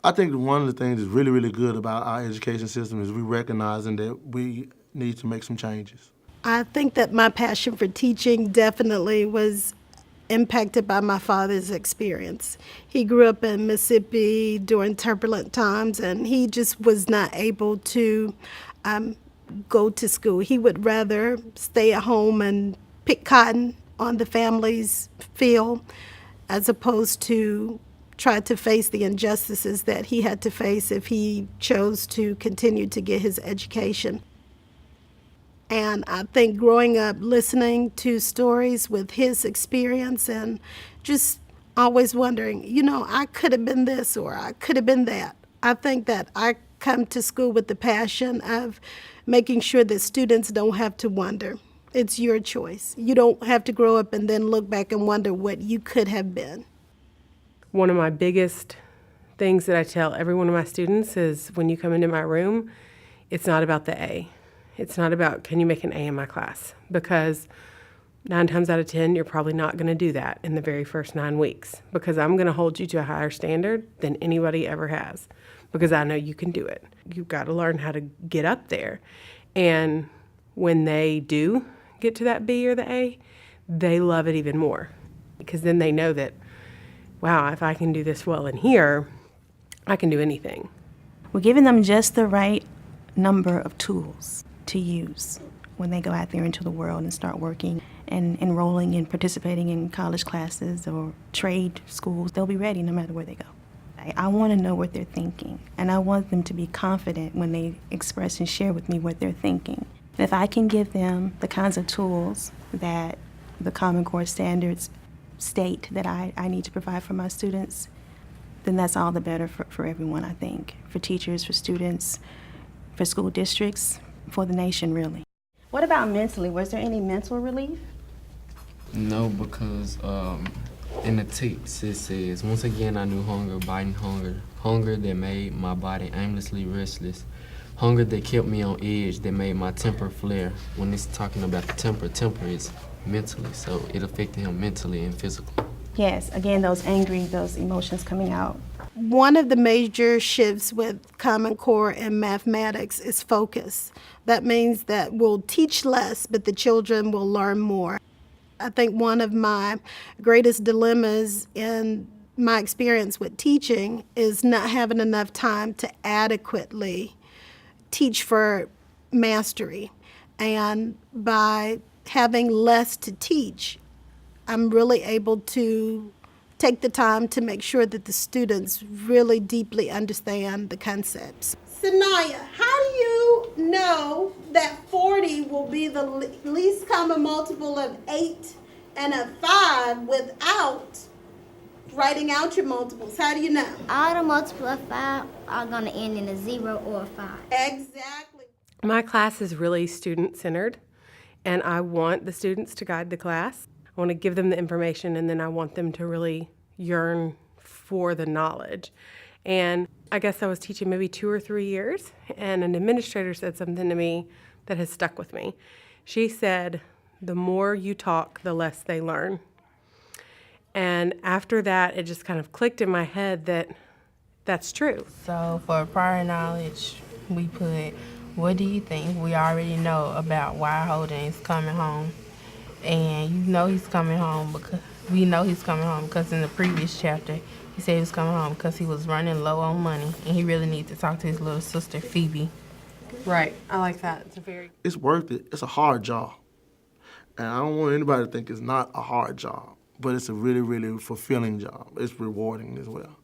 I think one of the things that's really, really good about our education system is we recognizing that we need to make some changes. I think that my passion for teaching definitely was impacted by my father's experience. He grew up in Mississippi during turbulent times, and he just was not able to go to school. He would rather stay at home and pick cotton on the family's field as opposed to try to face the injustices that he had to face if he chose to continue to get his education. And I think growing up listening to stories with his experience and just always wondering, I could have been this or I could have been that. I think that I come to school with the passion of making sure that students don't have to wonder. It's your choice. You don't have to grow up and then look back and wonder what you could have been. One of my biggest things that I tell every one of my students is when you come into my room, it's not about the A. It's not about, can you make an A in my class? Because 9 times out of 10, you're probably not going to do that in the very first 9 weeks, because I'm going to hold you to a higher standard than anybody ever has, because I know you can do it. You've got to learn how to get up there. And when they do get to that B or the A, they love it even more, because then they know that, wow, if I can do this well in here, I can do anything. We're giving them just the right number of tools to use when they go out there into the world and start working and enrolling and participating in college classes or trade schools. They'll be ready no matter where they go. I want to know what they're thinking, and I want them to be confident when they express and share with me what they're thinking. If I can give them the kinds of tools that the Common Core standards state that I need to provide for my students, then that's all the better for everyone, I think, for teachers, for students, for school districts, for the nation, really. What about mentally? Was there any mental relief? No, because in the text it says, once again I knew hunger, biting hunger, hunger that made my body aimlessly restless, hunger that kept me on edge, that made my temper flare. When it's talking about the temper is mentally, so it affected him mentally and physically. Yes, again, those emotions coming out. One of the major shifts with Common Core in mathematics is focus. That means that we'll teach less, but the children will learn more. I think one of my greatest dilemmas in my experience with teaching is not having enough time to adequately teach for mastery. And by having less to teach, I'm really able to take the time to make sure that the students really deeply understand the concepts. Sanaya, how do you know that 40 will be the least common multiple of 8 and a 5 without writing out your multiples? How do you know? All the multiples of 5 are going to end in a 0 or a 5. Exactly. My class is really student-centered, and I want the students to guide the class. I want to give them the information, and then I want them to really yearn for the knowledge. And I guess I was teaching maybe 2 or 3 years, and an administrator said something to me that has stuck with me. She said, the more you talk, the less they learn. And after that, it just kind of clicked in my head that that's true. So for prior knowledge, we put, what do you think? We already know about why Holden is coming home. And you know he's coming home because we know he's coming home because in the previous chapter, he said he was coming home because he was running low on money and he really needs to talk to his little sister, Phoebe. Right. I like that. It's worth it. It's a hard job. And I don't want anybody to think it's not a hard job, but it's a really, really fulfilling job. It's rewarding as well.